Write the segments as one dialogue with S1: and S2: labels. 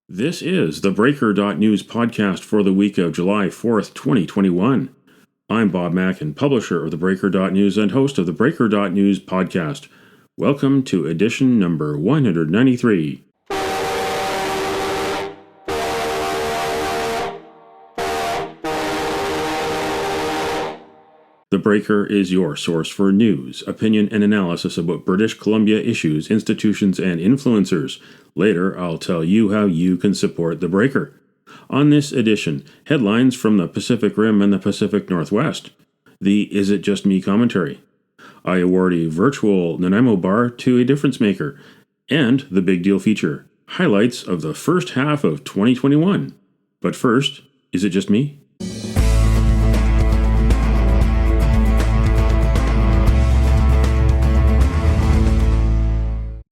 S1: This is the theBreaker.news podcast for the week of July 4th, 2021. I'm Bob Mackin, publisher of theBreaker.news and host of the theBreaker.news podcast. Welcome to edition number 193. The Breaker is your source for news, opinion, and analysis about British Columbia issues, institutions, and influencers. Later, I'll tell you how you can support The Breaker. On this edition, headlines from the Pacific Rim and the Pacific Northwest. The Is It Just Me commentary. I award a virtual Nanaimo bar to a difference maker. And the Big Deal feature. Highlights of the first half of 2021. But first, is it just me?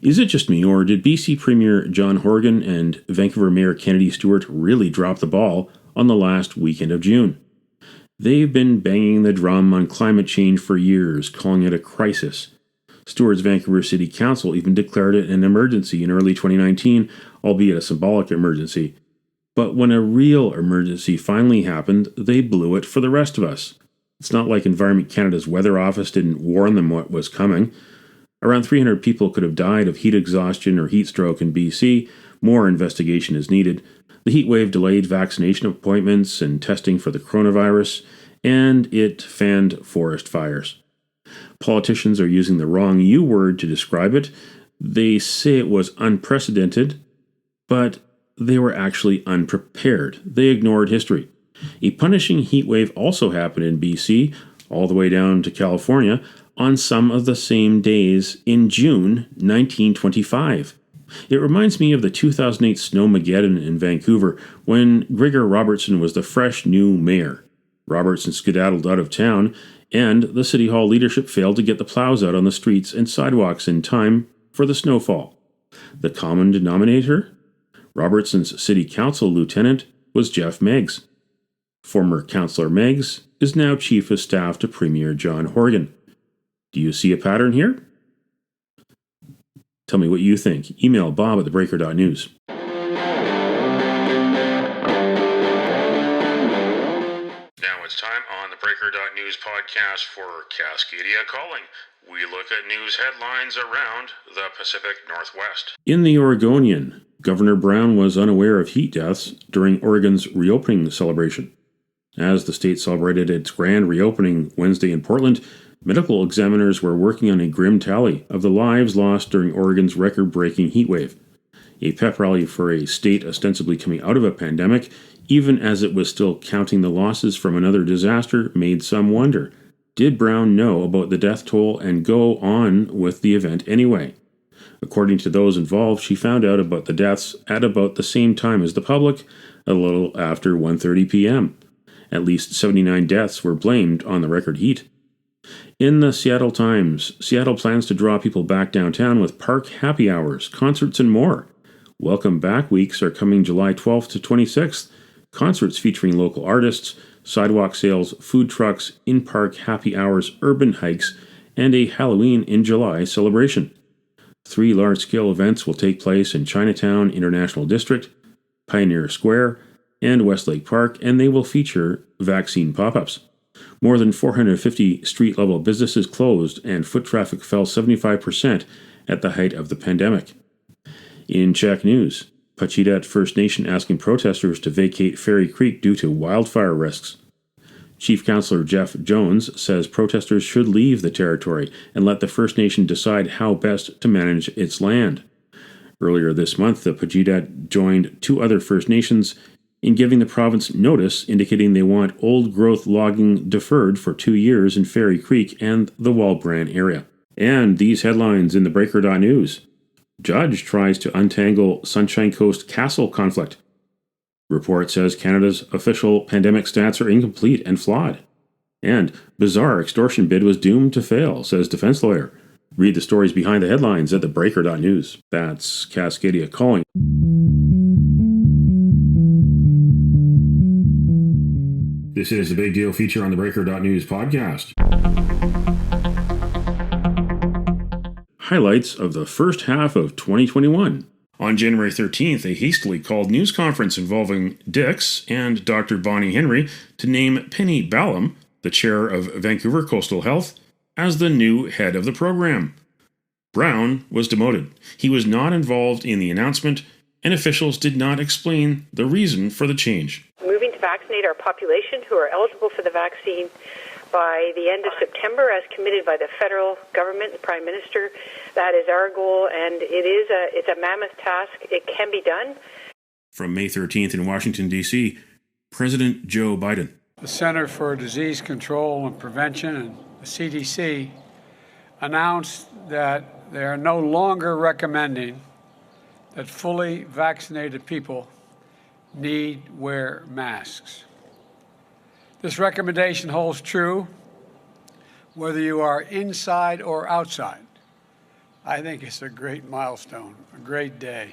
S1: Is it just me, or did BC Premier John Horgan and Vancouver Mayor Kennedy Stewart really drop the ball on the last weekend of June? They've been banging the drum on climate change for years, calling it a crisis. Stewart's Vancouver City Council even declared it an emergency in early 2019, albeit a symbolic emergency. But when a real emergency finally happened, they blew it for the rest of us. It's not like Environment Canada's weather office didn't warn them what was coming. Around 300 people could have died of heat exhaustion or heat stroke in BC. More investigation is needed. The heat wave delayed vaccination appointments and testing for the coronavirus, and it fanned forest fires. Politicians are using the wrong U word to describe it. They say it was unprecedented, but they were actually unprepared. They ignored history. A punishing heat wave also happened in BC, all the way down to California, on some of the same days in June 1925. It reminds me of the 2008 Snowmageddon in Vancouver when Gregor Robertson was the fresh new mayor. Robertson skedaddled out of town, and the City Hall leadership failed to get the plows out on the streets and sidewalks in time for the snowfall. The common denominator? Robertson's City Council lieutenant was Jeff Meggs. Former Councillor Meggs is now Chief of Staff to Premier John Horgan. Do you see a pattern here? Tell me what you think. Email Bob at theBreaker.news. Now it's time on the Breaker.news podcast for Cascadia Calling. We look at news headlines around the Pacific Northwest. In the Oregonian, Governor Brown was unaware of heat deaths during Oregon's reopening celebration. As the state celebrated its grand reopening Wednesday in Portland, medical examiners were working on a grim tally of the lives lost during Oregon's record-breaking heat wave. A pep rally for a state ostensibly coming out of a pandemic, even as it was still counting the losses from another disaster, made some wonder. Did Brown know about the death toll and go on with the event anyway? According to those involved, she found out about the deaths at about the same time as the public, a little after 1:30 p.m. At least 79 deaths were blamed on the record heat. In the Seattle Times, Seattle plans to draw people back downtown with park happy hours, concerts, and more. Welcome Back weeks are coming July 12th to 26th. Concerts featuring local artists, sidewalk sales, food trucks, in-park happy hours, urban hikes, and a Halloween in July celebration. 3 large-scale events will take place in Chinatown International District, Pioneer Square, and Westlake Park, and they will feature vaccine pop-ups. More than 450 street-level businesses closed, and foot traffic fell 75% at the height of the pandemic. In Czech news, Pachidat First Nation asking protesters to vacate Fairy Creek due to wildfire risks. Chief Councillor Jeff Jones says protesters should leave the territory and let the First Nation decide how best to manage its land. Earlier this month, the Pachidat joined 2 other First Nations in giving the province notice indicating they want old-growth logging deferred for 2 years in Fairy Creek and the Walbran area. And these headlines in the Breaker.news. Judge tries to untangle Sunshine Coast Castle conflict. Report says Canada's official pandemic stats are incomplete and flawed. And bizarre extortion bid was doomed to fail, says defense lawyer. Read the stories behind the headlines at theBreaker.news. That's Cascadia Calling. This is the Big Deal feature on the Breaker.news podcast. Highlights of the first half of 2021. On January 13th, a hastily called news conference involving Dix and Dr. Bonnie Henry to name Penny Ballum, the chair of Vancouver Coastal Health, as the new head of the program. Brown was demoted. He was not involved in the announcement, and officials did not explain the reason for the change.
S2: Moving to vaccinate our population who are eligible for the vaccine by the end of September, as committed by the federal government, the Prime Minister. That is our goal, and it's a mammoth task. It can be done.
S1: From May 13th in Washington, D.C., President Joe Biden.
S3: The Center for Disease Control and Prevention and the CDC announced that they are no longer recommending that fully vaccinated people need wear masks. This recommendation holds true whether you are inside or outside. I think it's a great milestone, a great day.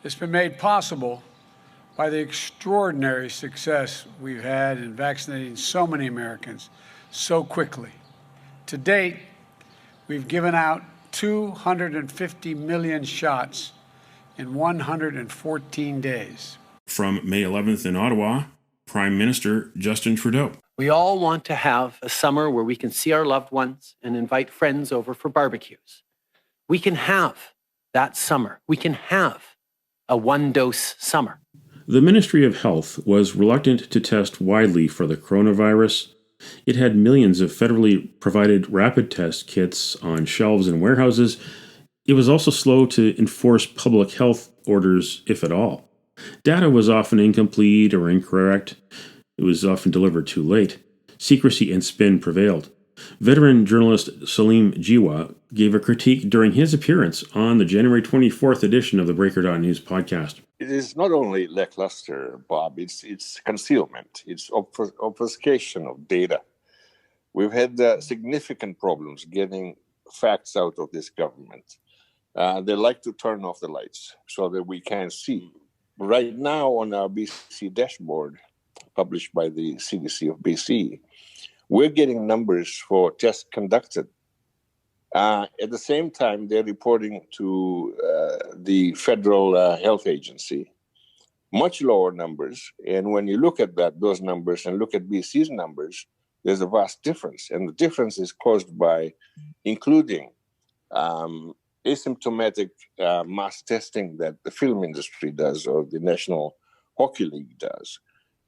S3: It's been made possible by the extraordinary success we've had in vaccinating so many Americans so quickly. To date, we've given out 250 million shots in 114 days.
S1: From May 11th in Ottawa, Prime Minister Justin Trudeau.
S4: We all want to have a summer where we can see our loved ones and invite friends over for barbecues. We can have that summer. We can have a one-dose summer.
S1: The Ministry of Health was reluctant to test widely for the coronavirus. It had millions of federally provided rapid test kits on shelves in warehouses. It was also slow to enforce public health orders, if at all. Data was often incomplete or incorrect. It was often delivered too late. Secrecy and spin prevailed. Veteran journalist Salim Jiwa gave a critique during his appearance on the January 24th edition of the Breaker.news podcast.
S5: It is not only lackluster, Bob, it's concealment, it's obfuscation of data. We've had significant problems getting facts out of this government. They like to turn off the lights so that we can't see. Right now on our BC dashboard, published by the CDC of BC, we're getting numbers for tests conducted. At the same time, they're reporting to the federal health agency much lower numbers. And when you look at those numbers and look at BC's numbers, there's a vast difference. And the difference is caused by including asymptomatic mass testing that the film industry does or the National Hockey League does.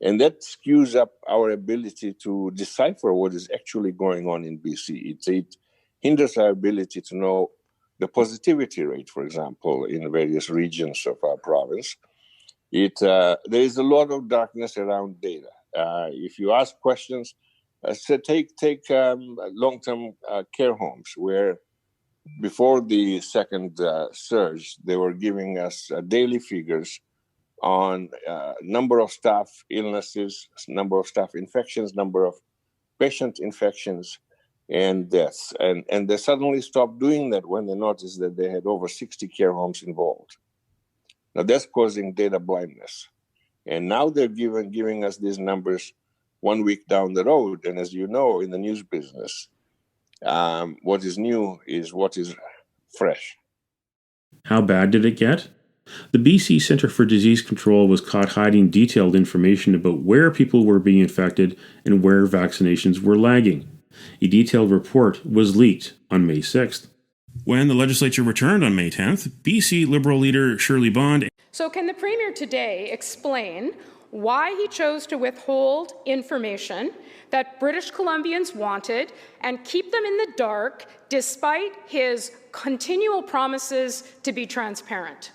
S5: And that skews up our ability to decipher what is actually going on in BC. It hinders our ability to know the positivity rate, for example, in various regions of our province. There is a lot of darkness around data. If you ask questions, take long-term care homes, where before the second surge, they were giving us daily figures on number of staff illnesses, number of staff infections, number of patient infections, and deaths. And they suddenly stopped doing that when they noticed that they had over 60 care homes involved. Now that's causing data blindness. And now they're giving us these numbers 1 week down the road. And as you know, in the news business, what is new is what is fresh.
S1: How bad did it get? The BC Centre for Disease Control was caught hiding detailed information about where people were being infected and where vaccinations were lagging. A detailed report was leaked on May 6th. When the legislature returned on May 10th, BC Liberal leader Shirley Bond.
S6: So can the Premier today explain why he chose to withhold information that British Columbians wanted and keep them in the dark despite his continual promises to be transparent?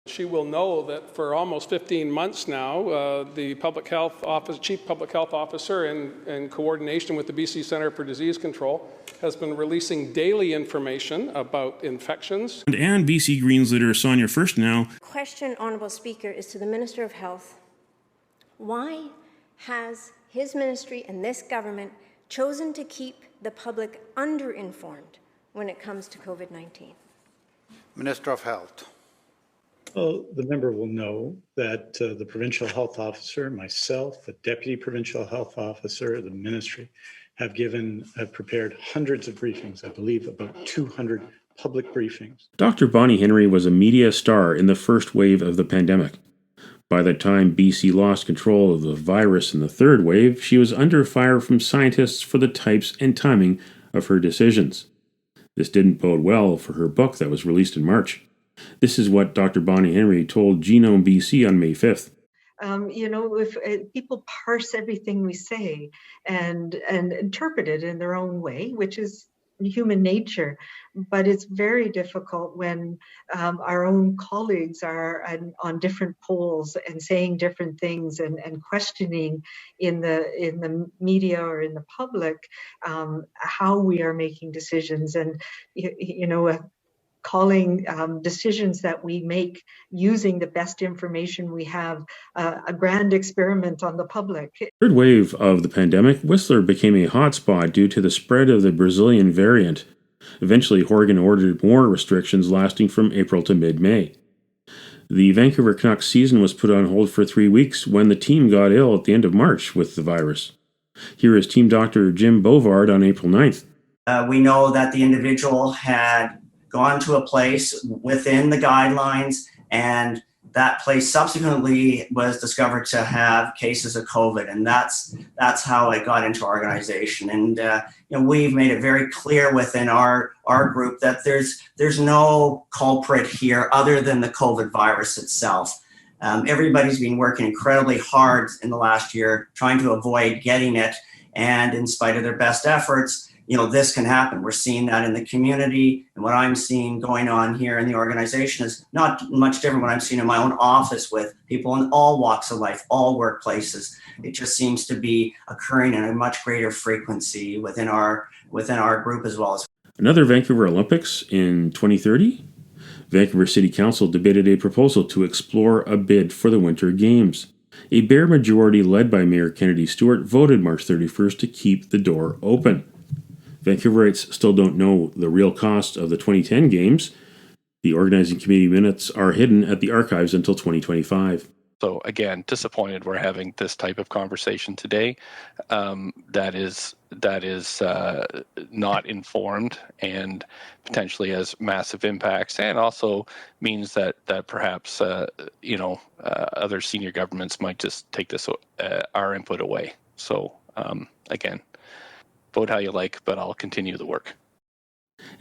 S7: She will know that for almost 15 months now, the Chief Public Health Officer, in coordination with the BC Centre for Disease Control, has been releasing daily information about infections.
S1: And BC Greens leader Sonia Furstenau.
S8: Question, Honourable Speaker, is to the Minister of Health. Why has his ministry and this government chosen to keep the public underinformed when it comes to COVID-19?
S9: Minister of Health.
S10: Well, the member will know that the provincial health officer, myself, the deputy provincial health officer, the ministry, have prepared hundreds of briefings, I believe about 200 public briefings.
S1: Dr. Bonnie Henry was a media star in the first wave of the pandemic. By the time BC lost control of the virus in the third wave, she was under fire from scientists for the types and timing of her decisions. This didn't bode well for her book that was released in March. This is what Dr. Bonnie Henry told Genome BC on May 5th.
S11: If people parse everything we say and interpret it in their own way, which is human nature, but it's very difficult when our own colleagues are on different polls and saying different things and questioning in the media or in the public how we are making decisions, and calling decisions that we make using the best information we have a grand experiment on the public.
S1: Third wave of the pandemic, Whistler became a hotspot due to the spread of the Brazilian variant. Eventually, Horgan ordered more restrictions lasting from April to mid-May. The Vancouver Canucks season was put on hold for 3 weeks when the team got ill at the end of March with the virus. Here is team doctor Jim Bovard on April 9th.
S12: We know that the individual had gone to a place within the guidelines, and that place subsequently was discovered to have cases of COVID, and that's how it got into our organization. And we've made it very clear within our group that there's no culprit here other than the COVID virus itself. Everybody's been working incredibly hard in the last year trying to avoid getting it, and in spite of their best efforts, this can happen. We're seeing that in the community, and what I'm seeing going on here in the organization is not much different what I'm seeing in my own office with people in all walks of life, all workplaces. It just seems to be occurring in a much greater frequency within our group as well.
S1: Another Vancouver Olympics in 2030? Vancouver City Council debated a proposal to explore a bid for the Winter Games. A bare majority led by Mayor Kennedy Stewart voted March 31st to keep the door open. Vancouverites still don't know the real cost of the 2010 games. The organizing committee minutes are hidden at the archives until 2025.
S13: So again, disappointed we're having this type of conversation today. That is not informed and potentially has massive impacts, and also means that perhaps other senior governments might just take this our input away. So again, vote how you like, but I'll continue the work.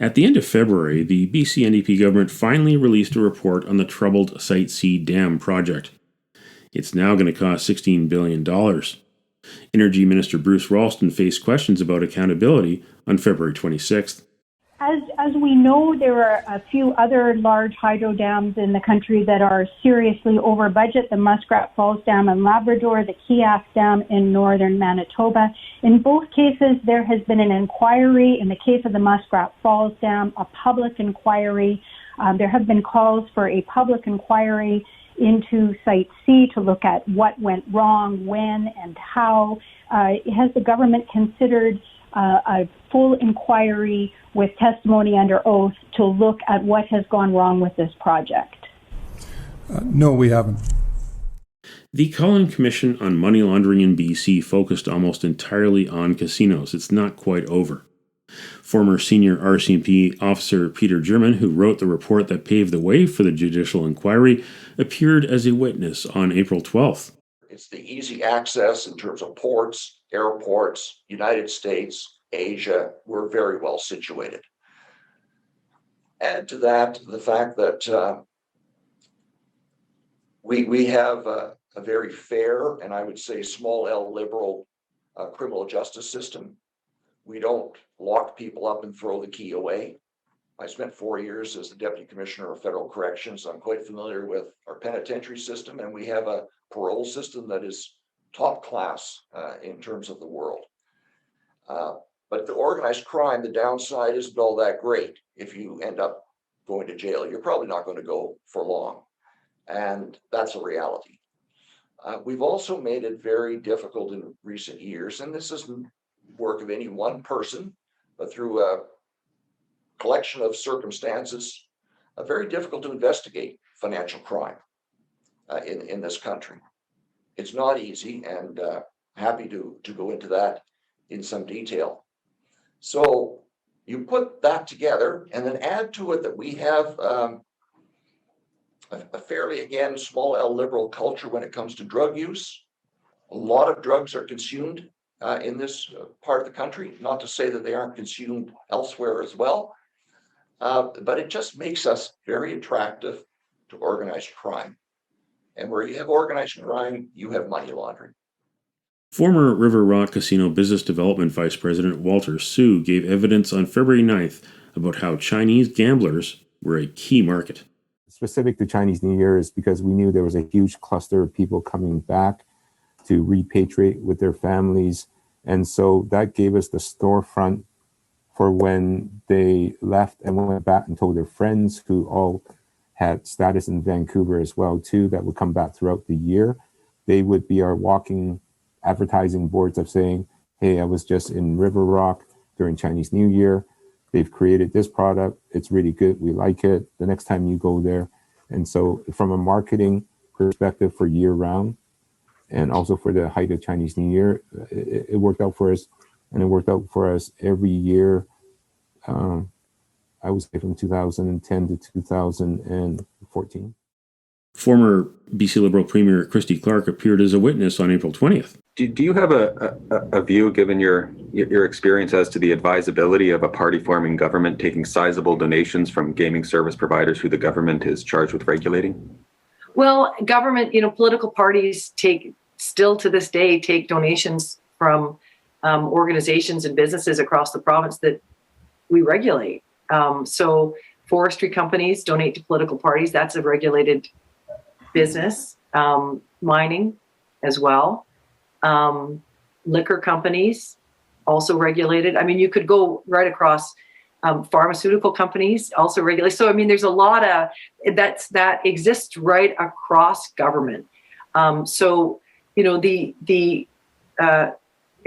S1: At the end of February, the BC NDP government finally released a report on the troubled Site C dam project. It's now going to cost $16 billion. Energy Minister Bruce Ralston faced questions about accountability on February 26th.
S14: As we know, there are a few other large hydro dams in the country that are seriously over budget, the Muskrat Falls Dam in Labrador, the Kiak Dam in northern Manitoba. In both cases, there has been an inquiry. In the case of the Muskrat Falls Dam, a public inquiry. There have been calls for a public inquiry into Site C to look at what went wrong, when, and how. Has the government considered a full inquiry with testimony under oath to look at what has gone wrong with this project?
S15: No, we haven't.
S1: The Cullen Commission on Money Laundering in BC focused almost entirely on casinos. It's not quite over. Former senior RCMP officer Peter German, who wrote the report that paved the way for the judicial inquiry, appeared as a witness on April 12th.
S16: It's the easy access in terms of ports, airports, United States, Asia. We're very well situated. Add to that the fact that we have a very fair and I would say small L liberal criminal justice system. We don't lock people up and throw the key away. I spent 4 years as the Deputy Commissioner of Federal Corrections. I'm quite familiar with our penitentiary system, and we have a parole system that is top class in terms of the world. But the organized crime, the downside isn't all that great. If you end up going to jail, you're probably not going to go for long. And that's a reality. We've also made it very difficult in recent years, and this isn't work of any one person, but through a collection of circumstances, very difficult to investigate financial crime in this country. It's not easy, and happy to go into that in some detail. So You put that together and then add to it that we have a fairly, again, small L liberal culture when it comes to drug use. A lot of drugs are consumed in this part of the country, not to say that they aren't consumed elsewhere as well, but it just makes us very attractive to organized crime. And where you have organized crime, you have money laundering.
S1: Former River Rock Casino Business Development Vice President Walter Su gave evidence on February 9th about how Chinese gamblers were a key market.
S17: Specific to Chinese New Year is because we knew there was a huge cluster of people coming back to repatriate with their families. And so that gave us the storefront for when they left and went back and told their friends who all had status in Vancouver as well too, that would come back throughout the year. They would be our walking advertising boards of saying, hey, I was just in River Rock during Chinese New Year. They've created this product. It's really good. We like it. The next time you go there. And so from a marketing perspective for year round, and also for the height of Chinese New Year, it worked out for us. And it worked out for us every year, I would say from 2010 to 2014.
S1: Former BC Liberal Premier Christy Clark appeared as a witness on April 20th.
S18: Do you have a view, given your experience, as to the advisability of a party-forming government taking sizable donations from gaming service providers who the government is charged with regulating?
S19: Well, government, political parties still to this day take donations from organizations and businesses across the province that we regulate. So forestry companies donate to political parties. That's a regulated business. Mining as well. Liquor companies, also regulated. I mean, you could go right across. Pharmaceutical companies also regulate. So, I mean, there's a lot of that exists right across government. So,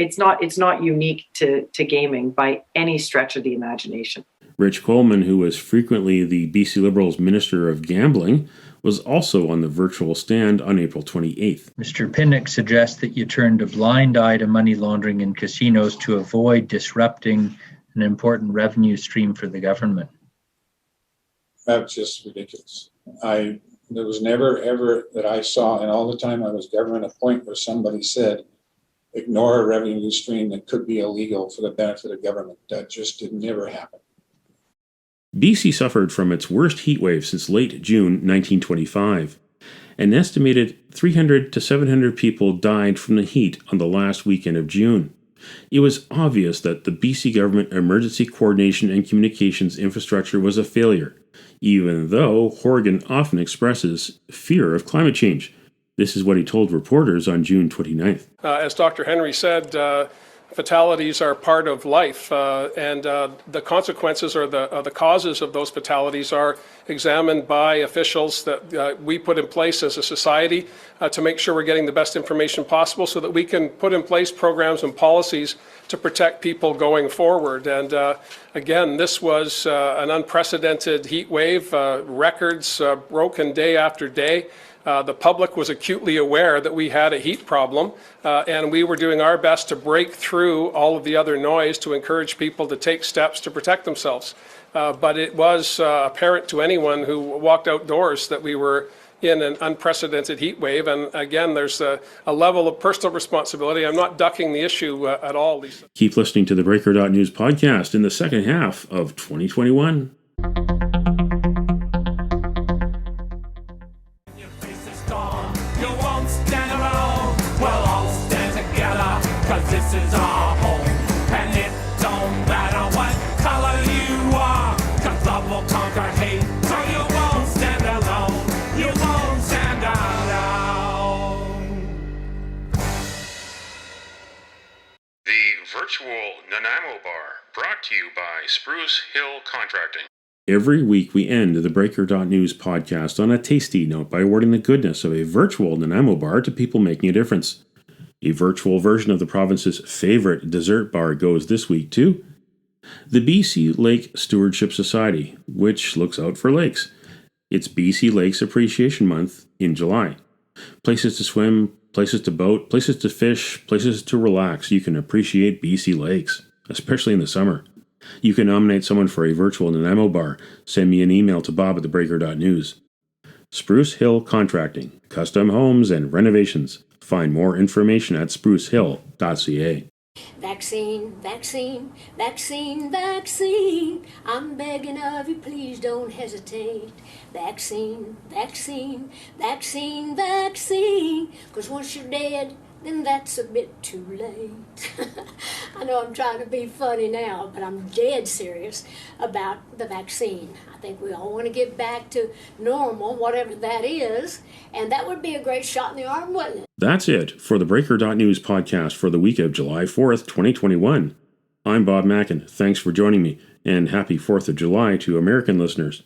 S19: it's not unique to gaming by any stretch of the imagination.
S1: Rich Coleman, who was frequently the BC Liberals Minister of Gambling, was also on the virtual stand on April 28th.
S20: Mr. Pinnock suggests that you turned a blind eye to money laundering in casinos to avoid disrupting an important revenue stream for the government.
S21: That's just ridiculous. There was never, ever that I saw, and all the time I was government, a point where somebody said, ignore a revenue stream that could be illegal for the benefit of government. That just did never happen.
S1: BC suffered from its worst heat wave since late June 1925. An estimated 300 to 700 people died from the heat on the last weekend of June. It was obvious that the BC government emergency coordination and communications infrastructure was a failure, even though Horgan often expresses fear of climate change. This is what he told reporters on June 29th.
S7: As Dr. Henry said, fatalities are part of life, and the consequences or the causes of those fatalities are examined by officials that we put in place as a society to make sure we're getting the best information possible so that we can put in place programs and policies to protect people going forward. And again, this was an unprecedented heat wave, records broken day after day. The public was acutely aware that we had a heat problem, and we were doing our best to break through all of the other noise to encourage people to take steps to protect themselves. But it was apparent to anyone who walked outdoors that we were in an unprecedented heat wave. And again, there's a level of personal responsibility. I'm not ducking the issue at all, Lisa.
S1: Keep listening to the Breaker.news podcast in the second half of 2021.
S22: This is our home, and it don't matter what color you are, 'cause love will conquer hate, so you won't stand alone, you won't stand alone.
S1: The virtual Nanaimo Bar, brought to you by Spruce Hill Contracting. Every week we end the Breaker.news podcast on a tasty note by awarding the goodness of a virtual Nanaimo bar to people making a difference. A virtual version of the province's favorite dessert bar goes this week to the BC Lake Stewardship Society, which looks out for lakes. It's BC Lakes Appreciation Month in July. Places to swim, places to boat, places to fish, places to relax. You can appreciate BC lakes, especially in the summer. You can nominate someone for a virtual Nanaimo bar. Send me an email to bob@theBreaker.news. Spruce Hill Contracting, custom homes and renovations. Find more information at sprucehill.ca.
S2: Vaccine, vaccine, vaccine, vaccine. I'm begging of you, please don't hesitate. Vaccine, vaccine, vaccine, vaccine. 'Cause once you're dead, then that's a bit too late. I know I'm trying to be funny now, but I'm dead serious about the vaccine. I think we all want to get back to normal, whatever that is, and that would be a great shot in the arm, wouldn't it?
S1: That's it for the Breaker.news podcast for the week of July 4th, 2021. I'm Bob Mackin. Thanks for joining me, and happy 4th of July to American listeners.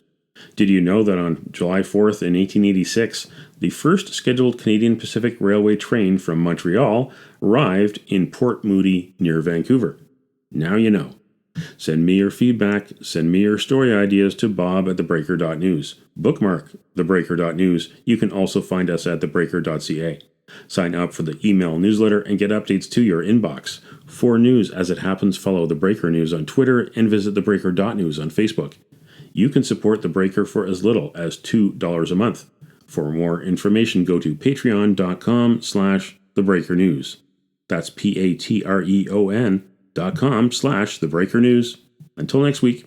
S1: Did you know that on July 4th in 1886, the first scheduled Canadian Pacific Railway train from Montreal arrived in Port Moody near Vancouver? Now you know. Send me your feedback, send me your story ideas to bob@theBreaker.news. Bookmark theBreaker.news. You can also find us at theBreaker.ca. Sign up for the email newsletter and get updates to your inbox. For news as it happens, follow The Breaker News on Twitter and visit theBreaker.news on Facebook. You can support The Breaker for as little as $2 a month. For more information, go to patreon.com/thebreakernews. That's patreon.com/thebreakernews. Until next week.